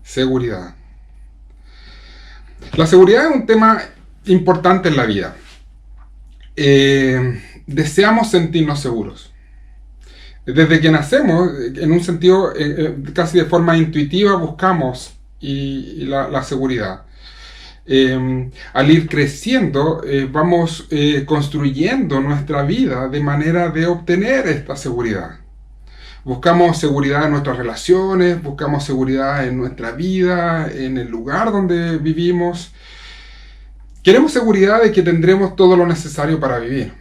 Seguridad. La seguridad es un tema importante en la vida. Deseamos sentirnos seguros. Desde que nacemos, en un sentido casi de forma intuitiva, buscamos la seguridad. Al ir creciendo, vamos construyendo nuestra vida de manera de obtener esta seguridad. Buscamos seguridad en nuestras relaciones, buscamos seguridad en nuestra vida, en el lugar donde vivimos. Queremos seguridad de que tendremos todo lo necesario para vivir.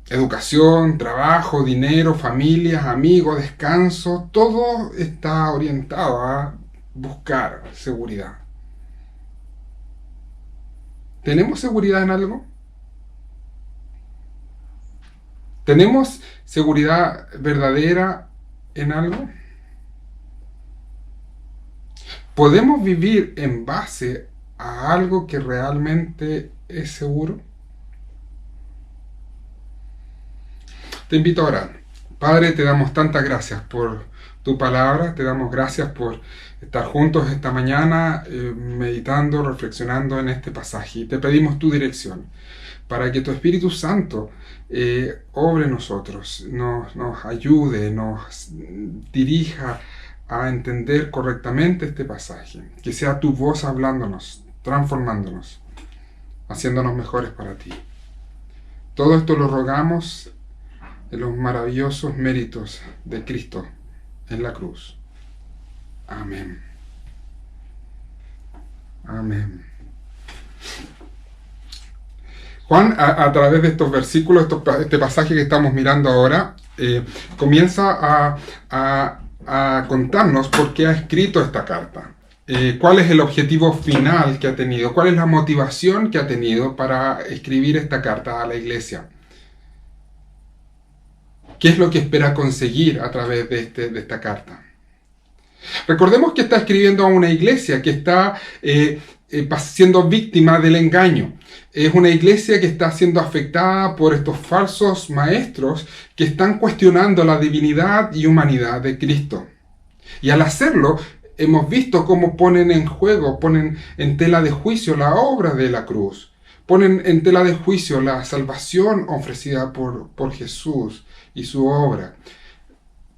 Educación, trabajo, dinero, familias, amigos, descanso, todo está orientado a buscar seguridad. ¿Tenemos seguridad en algo? ¿Tenemos seguridad verdadera en algo? ¿Podemos vivir en base a algo que realmente es seguro? Te invito a orar. Padre, te damos tantas gracias por tu palabra, te damos gracias por estar juntos esta mañana meditando, reflexionando en este pasaje. Y te pedimos tu dirección para que tu Espíritu Santo obre en nosotros, nos ayude, nos dirija a entender correctamente este pasaje. Que sea tu voz hablándonos, transformándonos, haciéndonos mejores para ti. Todo esto lo rogamos en los maravillosos méritos de Cristo en la cruz. Amén. Amén. Juan, a través de estos versículos, este pasaje que estamos mirando ahora, comienza a contarnos por qué ha escrito esta carta. ¿Cuál es el objetivo final que ha tenido? ¿Cuál es la motivación que ha tenido para escribir esta carta a la iglesia? ¿Qué es lo que espera conseguir a través de esta carta? Recordemos que está escribiendo a una iglesia que está siendo víctima del engaño. Es una iglesia que está siendo afectada por estos falsos maestros que están cuestionando la divinidad y humanidad de Cristo. Y al hacerlo, hemos visto cómo ponen en juego, ponen en tela de juicio la obra de la cruz. Ponen en tela de juicio la salvación ofrecida por Jesús y su obra.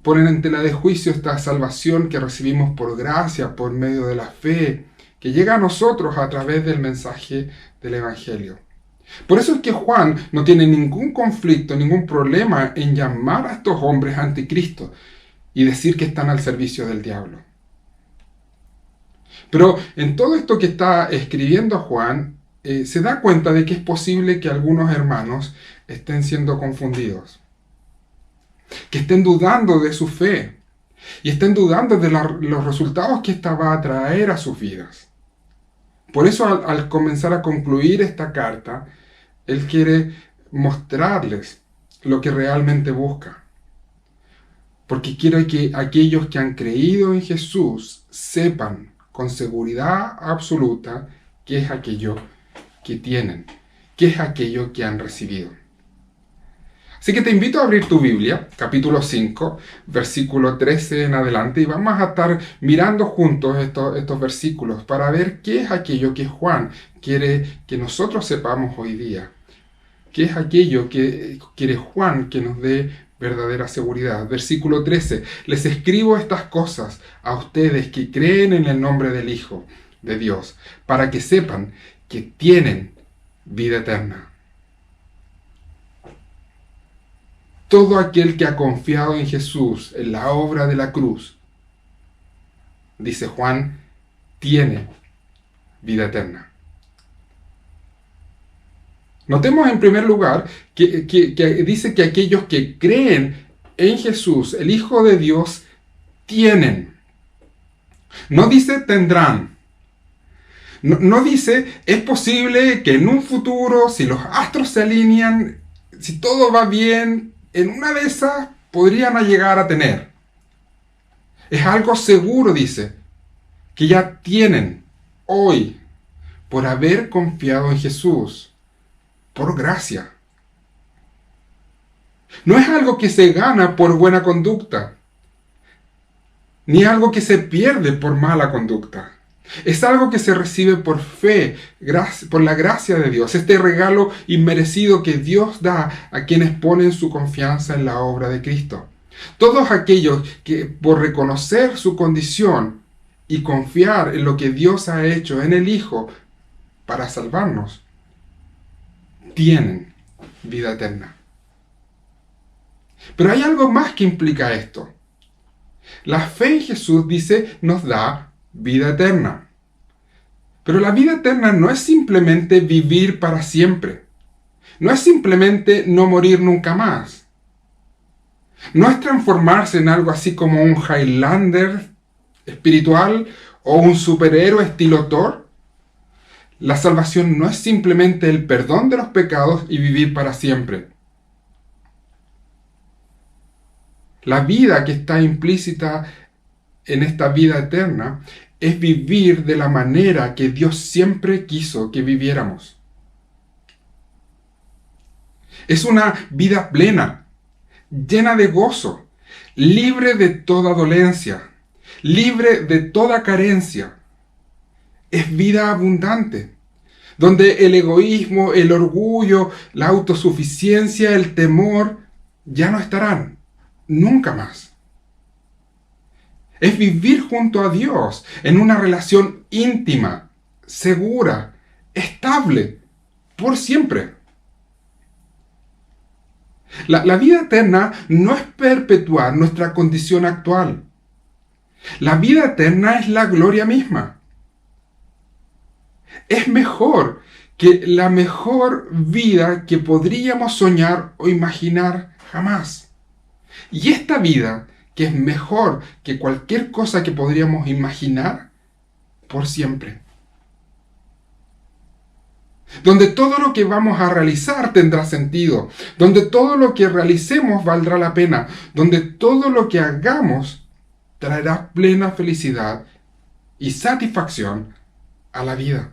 Ponen en tela de juicio esta salvación que recibimos por gracia, por medio de la fe, que llega a nosotros a través del mensaje del Evangelio. Por eso es que Juan no tiene ningún conflicto, ningún problema en llamar a estos hombres anticristo y decir que están al servicio del diablo. Pero en todo esto que está escribiendo Juan, se da cuenta de que es posible que algunos hermanos estén siendo confundidos, que estén dudando de su fe y estén dudando de los resultados que esta va a traer a sus vidas. Por eso al comenzar a concluir esta carta, él quiere mostrarles lo que realmente busca. Porque quiere que aquellos que han creído en Jesús sepan con seguridad absoluta qué es aquello que tienen, qué es aquello que han recibido. Así que te invito a abrir tu Biblia, capítulo 5, versículo 13 en adelante, y vamos a estar mirando juntos estos versículos para ver qué es aquello que Juan quiere que nosotros sepamos hoy día. ¿Qué es aquello que quiere Juan que nos dé verdadera seguridad? Versículo 13. Les escribo estas cosas a ustedes que creen en el nombre del Hijo de Dios, para que sepan que tienen vida eterna. Todo aquel que ha confiado en Jesús, en la obra de la cruz, dice Juan, tiene vida eterna. Notemos en primer lugar que dice que aquellos que creen en Jesús, el Hijo de Dios, tienen. No dice tendrán. No dice es posible que en un futuro, si los astros se alinean, si todo va bien, en una de esas podrían llegar a tener. Es algo seguro, dice, que ya tienen hoy por haber confiado en Jesús, por gracia. No es algo que se gana por buena conducta, ni algo que se pierde por mala conducta. Es algo que se recibe por fe, por la gracia de Dios, este regalo inmerecido que Dios da a quienes ponen su confianza en la obra de Cristo. Todos aquellos que por reconocer su condición y confiar en lo que Dios ha hecho en el Hijo para salvarnos, tienen vida eterna. Pero hay algo más que implica esto. La fe en Jesús, dice, nos da vida eterna. Pero la vida eterna no es simplemente vivir para siempre. No es simplemente no morir nunca más. No es transformarse en algo así como un Highlander espiritual o un superhéroe estilo Thor. La salvación no es simplemente el perdón de los pecados y vivir para siempre. La vida que está implícita en esta vida eterna es vivir de la manera que Dios siempre quiso que viviéramos. Es una vida plena, llena de gozo, libre de toda dolencia, libre de toda carencia. Es vida abundante, donde el egoísmo, el orgullo, la autosuficiencia, el temor ya no estarán, nunca más. Es vivir junto a Dios en una relación íntima, segura, estable, por siempre. La vida eterna no es perpetuar nuestra condición actual. La vida eterna es la gloria misma. Es mejor que la mejor vida que podríamos soñar o imaginar jamás. Y esta vida, que es mejor que cualquier cosa que podríamos imaginar, por siempre. Donde todo lo que vamos a realizar tendrá sentido, donde todo lo que realicemos valdrá la pena, donde todo lo que hagamos traerá plena felicidad y satisfacción a la vida.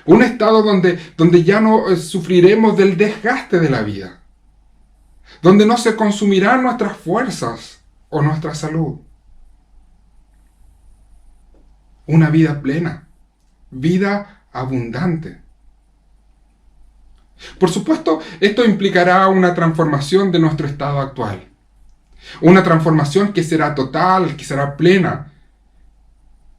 Un estado donde ya no sufriremos del desgaste de la vida, donde no se consumirán nuestras fuerzas o nuestra salud. Una vida plena, vida abundante. Por supuesto, esto implicará una transformación de nuestro estado actual. Una transformación que será total, que será plena.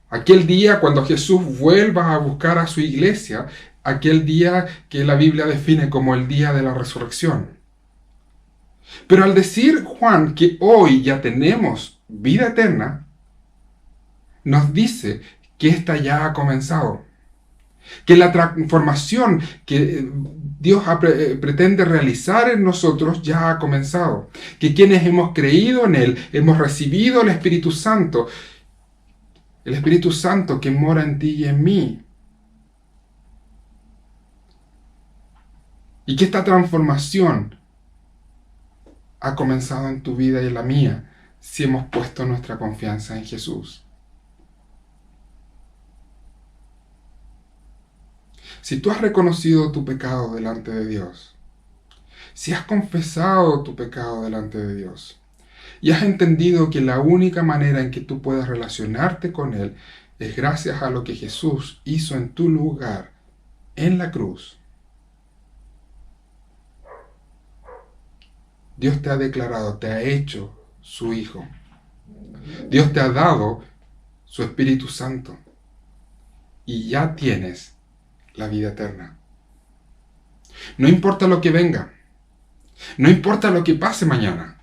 Aquel día cuando Jesús vuelva a buscar a su iglesia, aquel día que la Biblia define como el día de la resurrección. Pero al decir Juan que hoy ya tenemos vida eterna, nos dice que esta ya ha comenzado. Que la transformación que Dios pretende realizar en nosotros ya ha comenzado. Que quienes hemos creído en Él, hemos recibido el Espíritu Santo que mora en ti y en mí. Y que esta transformación ha comenzado en tu vida y en la mía si hemos puesto nuestra confianza en Jesús. Si tú has reconocido tu pecado delante de Dios, si has confesado tu pecado delante de Dios y has entendido que la única manera en que tú puedes relacionarte con Él es gracias a lo que Jesús hizo en tu lugar en la cruz, Dios te ha declarado, te ha hecho su Hijo. Dios te ha dado su Espíritu Santo y ya tienes la vida eterna. No importa lo que venga, no importa lo que pase mañana,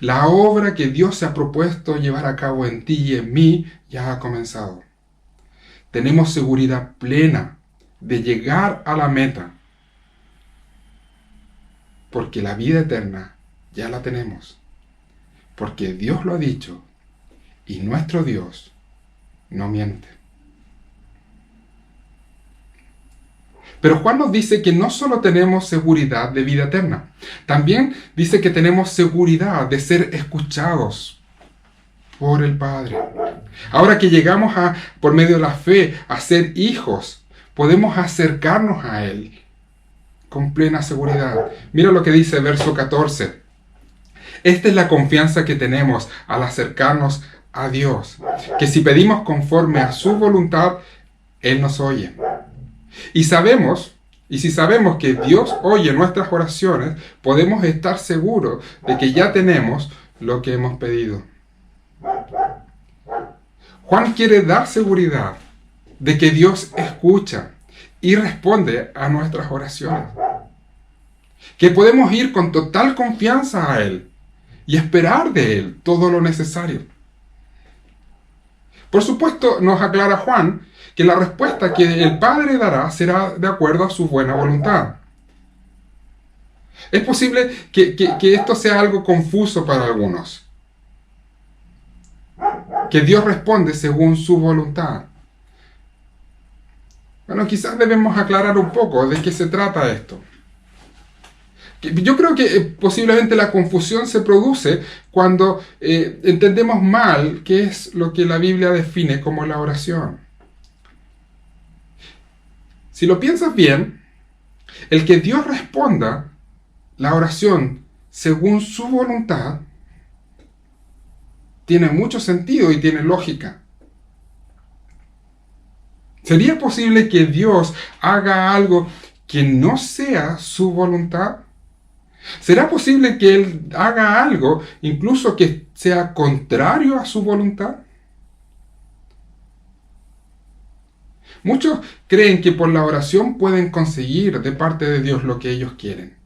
la obra que Dios se ha propuesto llevar a cabo en ti y en mí ya ha comenzado. Tenemos seguridad plena de llegar a la meta, porque la vida eterna ya la tenemos, porque Dios lo ha dicho y nuestro Dios no miente. Pero Juan nos dice que no solo tenemos seguridad de vida eterna, también dice que tenemos seguridad de ser escuchados por el Padre. Ahora que llegamos por medio de la fe a ser hijos, podemos acercarnos a Él con plena seguridad. Mira lo que dice verso 14. Esta es la confianza que tenemos al acercarnos a Dios, que si pedimos conforme a su voluntad, Él nos oye. Y si sabemos que Dios oye nuestras oraciones, podemos estar seguros de que ya tenemos lo que hemos pedido. Juan quiere dar seguridad de que Dios escucha y responde a nuestras oraciones. Que podemos ir con total confianza a Él y esperar de Él todo lo necesario. Por supuesto, nos aclara Juan que la respuesta que el Padre dará será de acuerdo a su buena voluntad. Es posible que esto sea algo confuso para algunos. Que Dios responde según su voluntad. Bueno, quizás debemos aclarar un poco de qué se trata esto. Yo creo que posiblemente la confusión se produce cuando entendemos mal qué es lo que la Biblia define como la oración. Si lo piensas bien, el que Dios responda la oración según su voluntad tiene mucho sentido y tiene lógica. ¿Sería posible que Dios haga algo que no sea su voluntad? ¿Será posible que Él haga algo incluso que sea contrario a su voluntad? Muchos creen que por la oración pueden conseguir de parte de Dios lo que ellos quieren.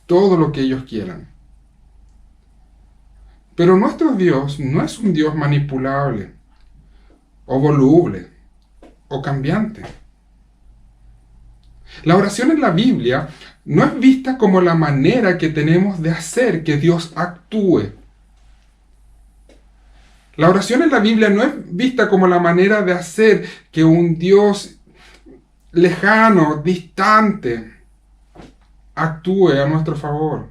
Todo lo que ellos quieran. Pero nuestro Dios no es un Dios manipulable, o voluble, o cambiante. La oración en la Biblia no es vista como la manera que tenemos de hacer que Dios actúe. La oración en la Biblia no es vista como la manera de hacer que un Dios lejano, distante, actúe a nuestro favor.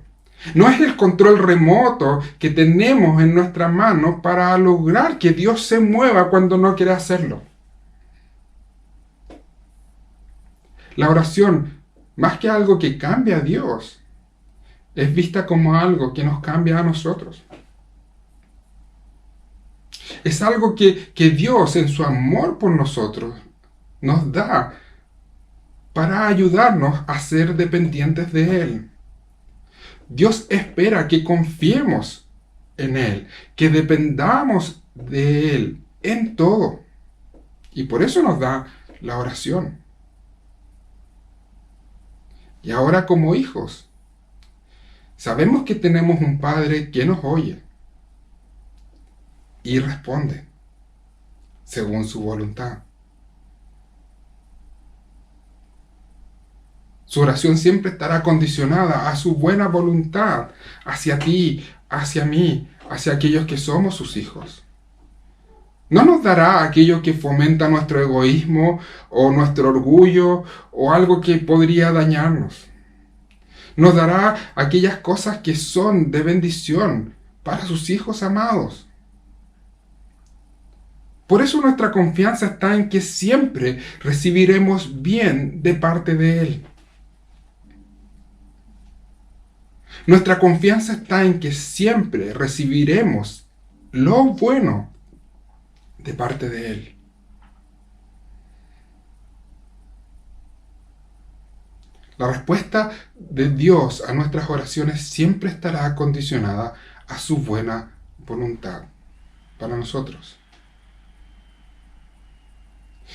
No es el control remoto que tenemos en nuestras manos para lograr que Dios se mueva cuando no quiere hacerlo. La oración, más que algo que cambia a Dios, es vista como algo que nos cambia a nosotros. Es algo que Dios, en su amor por nosotros, nos da para ayudarnos a ser dependientes de Él. Dios espera que confiemos en Él, que dependamos de Él en todo. Y por eso nos da la oración. Y ahora como hijos, sabemos que tenemos un Padre que nos oye y responde según su voluntad. Su oración siempre estará condicionada a su buena voluntad hacia ti, hacia mí, hacia aquellos que somos sus hijos. No nos dará aquello que fomenta nuestro egoísmo o nuestro orgullo o algo que podría dañarnos. Nos dará aquellas cosas que son de bendición para sus hijos amados. Por eso nuestra confianza está en que siempre recibiremos bien de parte de Él. Nuestra confianza está en que siempre recibiremos lo bueno de parte de Él. La respuesta de Dios a nuestras oraciones siempre estará condicionada a su buena voluntad para nosotros.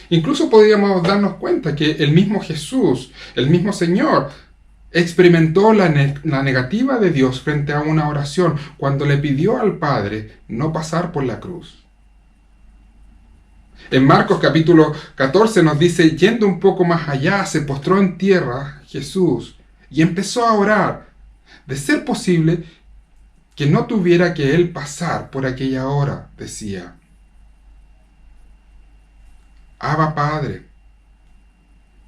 Incluso podríamos darnos cuenta que el mismo Jesús, el mismo Señor, experimentó la negativa de Dios frente a una oración cuando le pidió al Padre no pasar por la cruz. En Marcos capítulo 14 nos dice, yendo un poco más allá, se postró en tierra Jesús y empezó a orar, de ser posible que no tuviera que él pasar por aquella hora, decía. Abba Padre,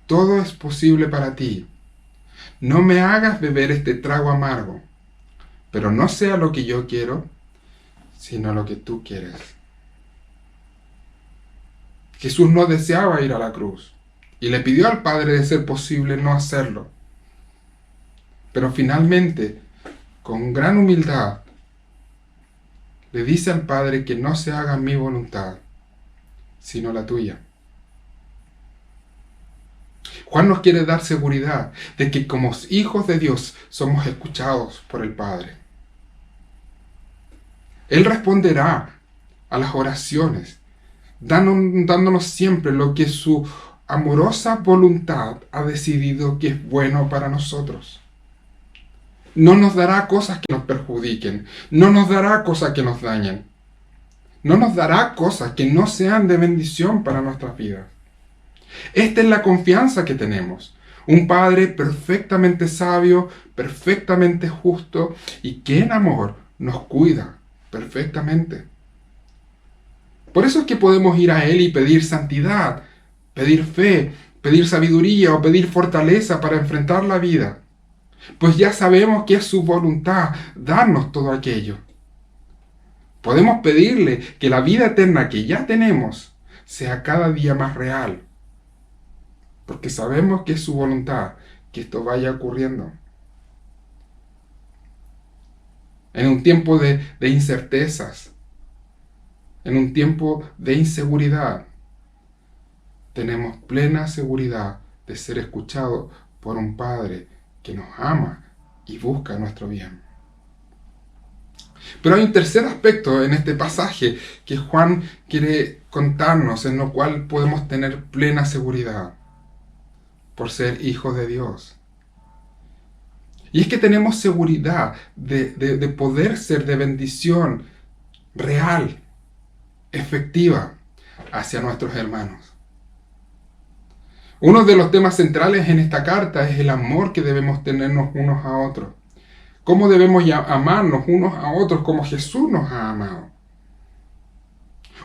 todo es posible para ti. No me hagas beber este trago amargo, pero no sea lo que yo quiero, sino lo que tú quieres. Jesús no deseaba ir a la cruz y le pidió al Padre de ser posible no hacerlo. Pero finalmente con gran humildad, le dice al Padre que no se haga mi voluntad, sino la tuya. Juan nos quiere dar seguridad de que como hijos de Dios somos escuchados por el Padre. Él responderá a las oraciones, dándonos siempre lo que su amorosa voluntad ha decidido que es bueno para nosotros. No nos dará cosas que nos perjudiquen, no nos dará cosas que nos dañen, no nos dará cosas que no sean de bendición para nuestras vidas. Esta es la confianza que tenemos. Un Padre perfectamente sabio, perfectamente justo y que en amor nos cuida perfectamente. Por eso es que podemos ir a Él y pedir santidad, pedir fe, pedir sabiduría o pedir fortaleza para enfrentar la vida. Pues ya sabemos que es su voluntad darnos todo aquello. Podemos pedirle que la vida eterna que ya tenemos sea cada día más real. Porque sabemos que es su voluntad que esto vaya ocurriendo. En un tiempo de incertezas, en un tiempo de inseguridad, tenemos plena seguridad de ser escuchados por un Padre que nos ama y busca nuestro bien. Pero hay un tercer aspecto en este pasaje que Juan quiere contarnos, en lo cual podemos tener plena seguridad por ser hijos de Dios. Y es que tenemos seguridad de poder ser de bendición real, efectiva, hacia nuestros hermanos. Uno de los temas centrales en esta carta es el amor que debemos tenernos unos a otros. Cómo debemos amarnos unos a otros como Jesús nos ha amado.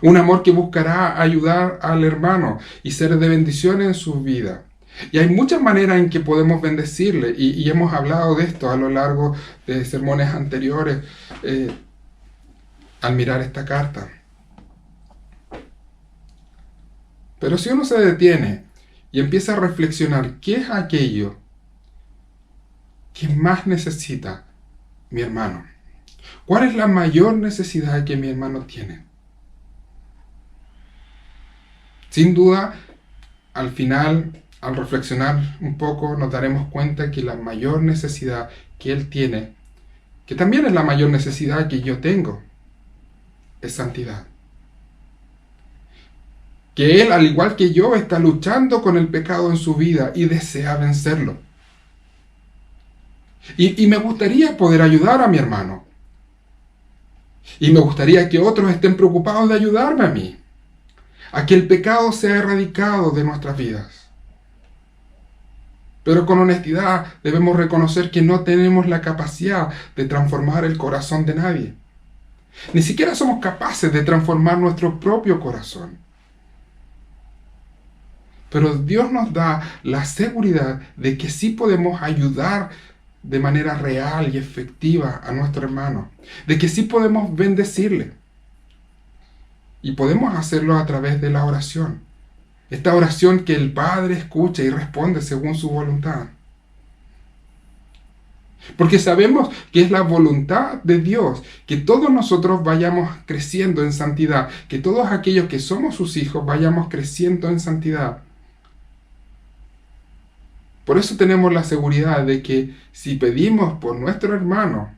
Un amor que buscará ayudar al hermano y ser de bendición en su vida. Y hay muchas maneras en que podemos bendecirle, y hemos hablado de esto a lo largo de sermones anteriores al mirar esta carta. Pero si uno se detiene y empieza a reflexionar, ¿qué es aquello que más necesita mi hermano? ¿Cuál es la mayor necesidad que mi hermano tiene? Sin duda, al final, al reflexionar un poco, nos daremos cuenta que la mayor necesidad que él tiene, que también es la mayor necesidad que yo tengo, es santidad. Que él, al igual que yo, está luchando con el pecado en su vida y desea vencerlo. Y me gustaría poder ayudar a mi hermano. Y me gustaría que otros estén preocupados de ayudarme a mí, a que el pecado sea erradicado de nuestras vidas. Pero con honestidad debemos reconocer que no tenemos la capacidad de transformar el corazón de nadie. Ni siquiera somos capaces de transformar nuestro propio corazón. Pero Dios nos da la seguridad de que sí podemos ayudar de manera real y efectiva a nuestro hermano. De que sí podemos bendecirle. Y podemos hacerlo a través de la oración. Esta oración que el Padre escucha y responde según su voluntad. Porque sabemos que es la voluntad de Dios que todos nosotros vayamos creciendo en santidad, que todos aquellos que somos sus hijos vayamos creciendo en santidad. Por eso tenemos la seguridad de que si pedimos por nuestro hermano,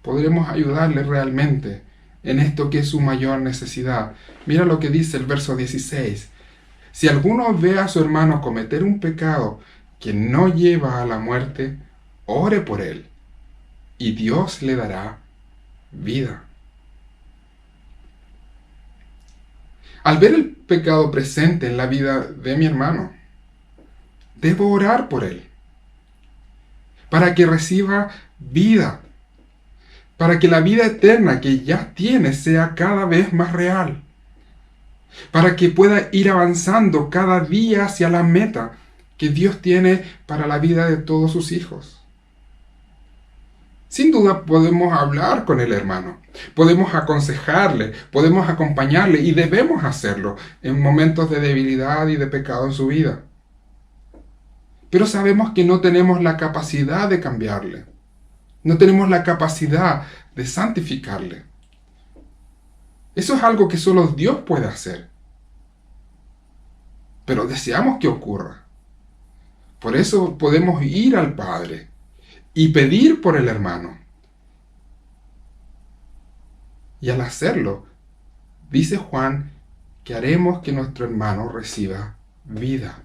podremos ayudarle realmente en esto que es su mayor necesidad. Mira lo que dice el verso 16. Si alguno ve a su hermano cometer un pecado que no lleva a la muerte, ore por él, y Dios le dará vida. Al ver el pecado presente en la vida de mi hermano, debo orar por él, para que reciba vida, para que la vida eterna que ya tiene sea cada vez más real, para que pueda ir avanzando cada día hacia la meta que Dios tiene para la vida de todos sus hijos. Sin duda podemos hablar con el hermano, podemos aconsejarle, podemos acompañarle y debemos hacerlo en momentos de debilidad y de pecado en su vida. Pero sabemos que no tenemos la capacidad de cambiarle. No tenemos la capacidad de santificarle. Eso es algo que solo Dios puede hacer. Pero deseamos que ocurra. Por eso podemos ir al Padre y pedir por el hermano. Y al hacerlo, dice Juan que haremos que nuestro hermano reciba vida.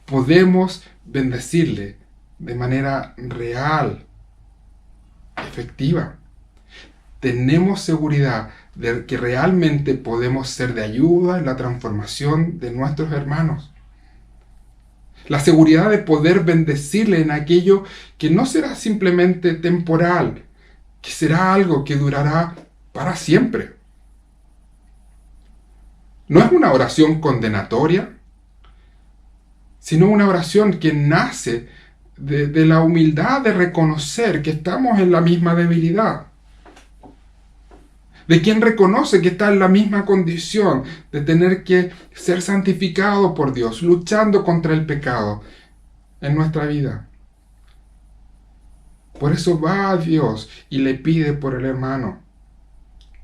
Podemos bendecirle de manera real, efectiva. Tenemos seguridad de que realmente podemos ser de ayuda en la transformación de nuestros hermanos. La seguridad de poder bendecirle en aquello que no será simplemente temporal, que será algo que durará para siempre. No es una oración condenatoria, sino una oración que nace de la humildad de reconocer que estamos en la misma debilidad. De quien reconoce que está en la misma condición de tener que ser santificado por Dios, luchando contra el pecado en nuestra vida. Por eso va a Dios y le pide por el hermano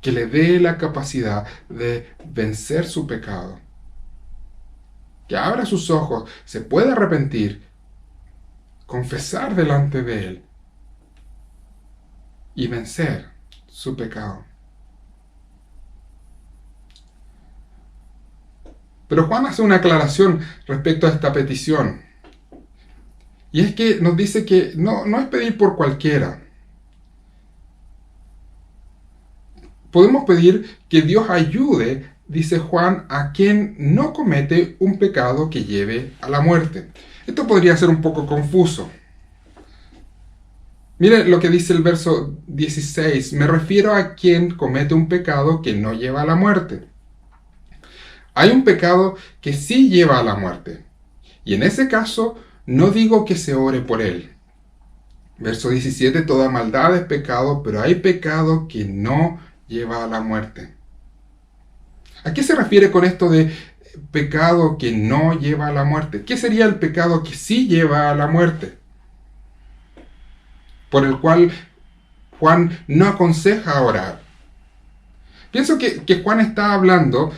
que le dé la capacidad de vencer su pecado. Que abra sus ojos, se pueda arrepentir, confesar delante de Él y vencer su pecado. Pero Juan hace una aclaración respecto a esta petición. Y es que nos dice que no es pedir por cualquiera. Podemos pedir que Dios ayude, dice Juan, a quien no comete un pecado que lleve a la muerte. Esto podría ser un poco confuso. Mire lo que dice el verso 16. Me refiero a quien comete un pecado que no lleva a la muerte. Hay un pecado que sí lleva a la muerte. Y en ese caso, no digo que se ore por él. Verso 17. Toda maldad es pecado, pero hay pecado que no lleva a la muerte. ¿A qué se refiere con esto de pecado que no lleva a la muerte? ¿Qué sería el pecado que sí lleva a la muerte? Por el cual Juan no aconseja orar. Pienso que Juan está hablando,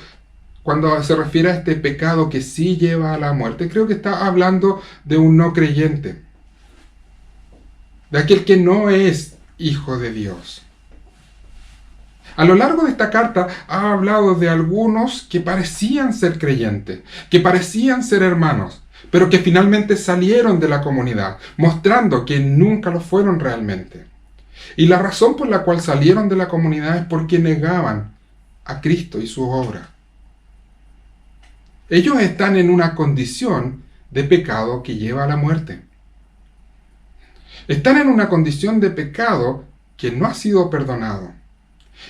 cuando se refiere a este pecado que sí lleva a la muerte, creo que está hablando de un no creyente, de aquel que no es hijo de Dios. A lo largo de esta carta ha hablado de algunos que parecían ser creyentes, que parecían ser hermanos, pero que finalmente salieron de la comunidad, mostrando que nunca lo fueron realmente. Y la razón por la cual salieron de la comunidad es porque negaban a Cristo y su obra. Ellos están en una condición de pecado que lleva a la muerte. Están en una condición de pecado que no ha sido perdonado.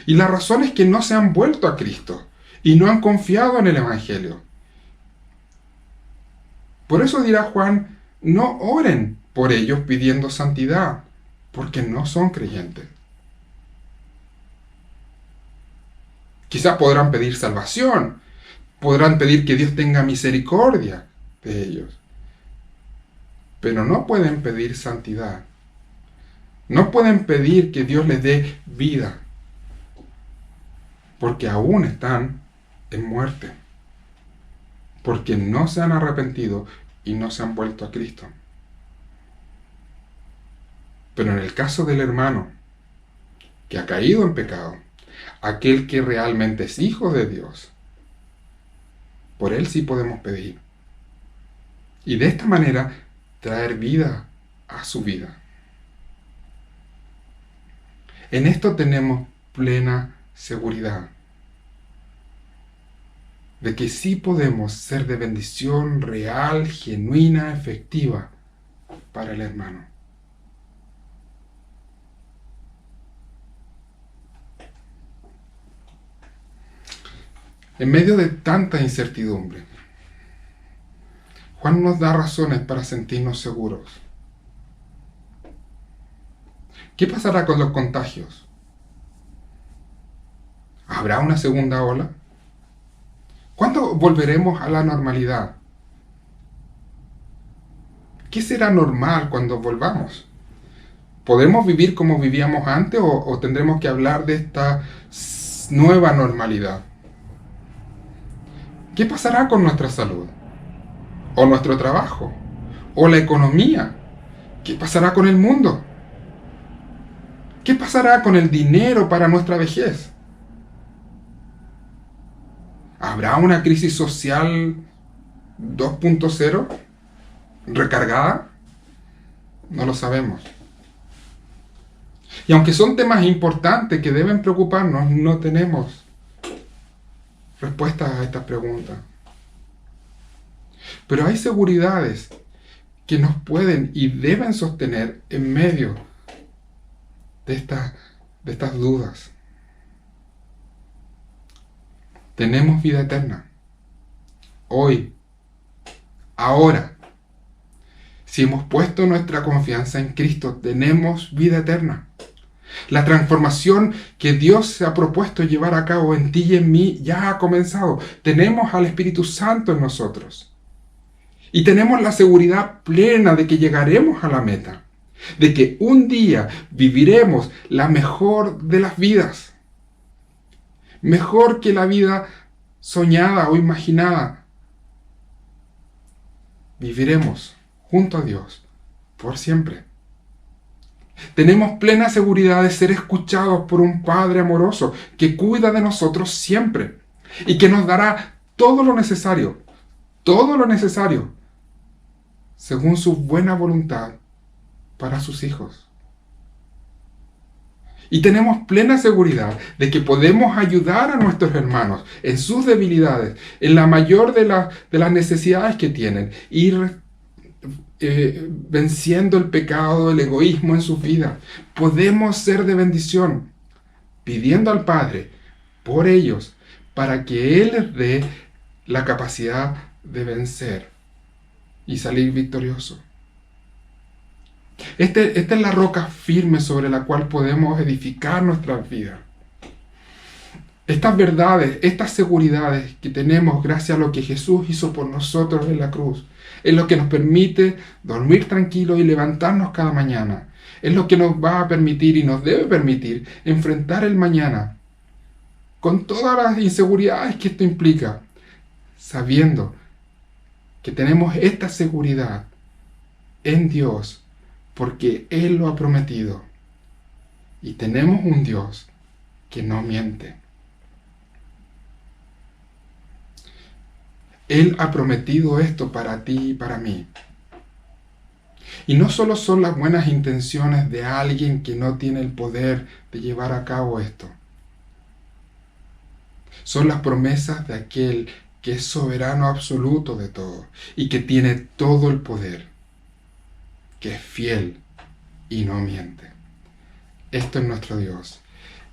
Y la razón es que no se han vuelto a Cristo y no han confiado en el Evangelio. Por eso dirá Juan, no oren por ellos pidiendo santidad, porque no son creyentes. Quizás podrán pedir salvación, podrán pedir que Dios tenga misericordia de ellos, pero no pueden pedir santidad. No pueden pedir que Dios les dé vida, porque aún están en muerte, porque no se han arrepentido y no se han vuelto a Cristo. Pero en el caso del hermano que ha caído en pecado, aquel que realmente es hijo de Dios, por él sí podemos pedir. Y de esta manera traer vida a su vida. En esto tenemos plena seguridad de que sí podemos ser de bendición real, genuina, efectiva para el hermano. En medio de tanta incertidumbre, Juan nos da razones para sentirnos seguros. ¿Qué pasará con los contagios? ¿Habrá una segunda ola? ¿Cuándo volveremos a la normalidad? ¿Qué será normal cuando volvamos? ¿Podemos vivir como vivíamos antes o tendremos que hablar de esta nueva normalidad? ¿Qué pasará con nuestra salud? ¿O nuestro trabajo? ¿O la economía? ¿Qué pasará con el mundo? ¿Qué pasará con el dinero para nuestra vejez? ¿Habrá una crisis social 2.0 recargada? No lo sabemos. Y aunque son temas importantes que deben preocuparnos, no tenemos respuestas a estas preguntas. Pero hay seguridades que nos pueden y deben sostener en medio de estas dudas. Tenemos vida eterna. Hoy, ahora. Si hemos puesto nuestra confianza en Cristo, tenemos vida eterna. La transformación que Dios se ha propuesto llevar a cabo en ti y en mí ya ha comenzado. Tenemos al Espíritu Santo en nosotros. Y tenemos la seguridad plena de que llegaremos a la meta. De que un día viviremos la mejor de las vidas. Mejor que la vida soñada o imaginada. Viviremos junto a Dios por siempre. Tenemos plena seguridad de ser escuchados por un Padre amoroso que cuida de nosotros siempre y que nos dará todo lo necesario, según su buena voluntad para sus hijos. Y tenemos plena seguridad de que podemos ayudar a nuestros hermanos en sus debilidades, en la mayor de las necesidades que tienen, ir venciendo el pecado, el egoísmo en sus vidas. Podemos ser de bendición, pidiendo al Padre por ellos, para que Él les dé la capacidad de vencer y salir victorioso. Esta es la roca firme sobre la cual podemos edificar nuestras vidas. Estas verdades, estas seguridades que tenemos gracias a lo que Jesús hizo por nosotros en la cruz, es lo que nos permite dormir tranquilos y levantarnos cada mañana. Es lo que nos va a permitir y nos debe permitir enfrentar el mañana con todas las inseguridades que esto implica, sabiendo que tenemos esta seguridad en Dios porque Él lo ha prometido. Y tenemos un Dios que no miente. Él ha prometido esto para ti y para mí. Y no solo son las buenas intenciones de alguien que no tiene el poder de llevar a cabo esto. Son las promesas de aquel que es soberano absoluto de todo y que tiene todo el poder, que es fiel y no miente. Esto es nuestro Dios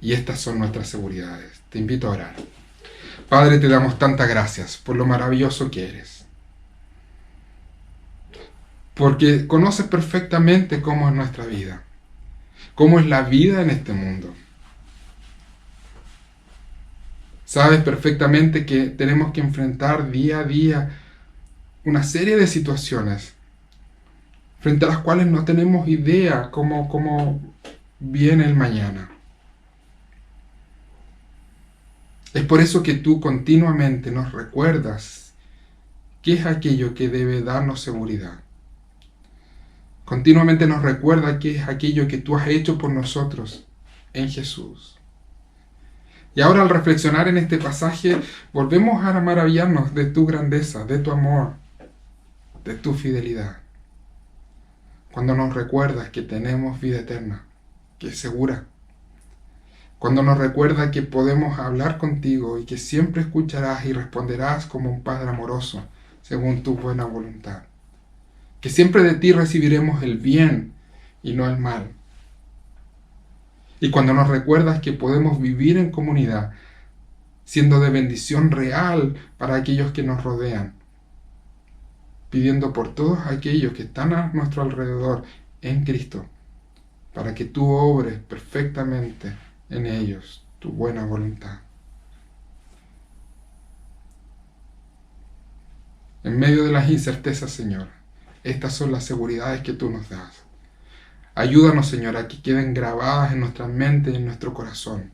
y estas son nuestras seguridades. Te invito a orar. Padre, te damos tantas gracias por lo maravilloso que eres. Porque conoces perfectamente cómo es nuestra vida, cómo es la vida en este mundo. Sabes perfectamente que tenemos que enfrentar día a día una serie de situaciones frente a las cuales no tenemos idea cómo viene el mañana. Es por eso que tú continuamente nos recuerdas qué es aquello que debe darnos seguridad. Continuamente nos recuerda qué es aquello que tú has hecho por nosotros en Jesús. Y ahora al reflexionar en este pasaje, volvemos a maravillarnos de tu grandeza, de tu amor, de tu fidelidad. Cuando nos recuerdas que tenemos vida eterna, que es segura. Cuando nos recuerda que podemos hablar contigo y que siempre escucharás y responderás como un Padre amoroso, según tu buena voluntad. Que siempre de ti recibiremos el bien y no el mal. Y cuando nos recuerdas que podemos vivir en comunidad, siendo de bendición real para aquellos que nos rodean, pidiendo por todos aquellos que están a nuestro alrededor en Cristo, para que tú obres perfectamente en ellos tu buena voluntad. En medio de las incertezas, Señor, estas son las seguridades que tú nos das. Ayúdanos, Señor, a que queden grabadas en nuestra mente y en nuestro corazón,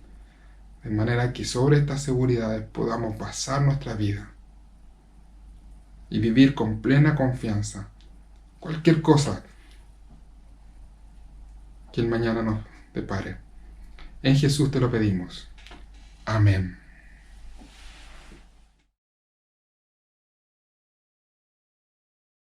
de manera que sobre estas seguridades podamos basar nuestra vida y vivir con plena confianza cualquier cosa que el mañana nos depare. En Jesús te lo pedimos. Amén.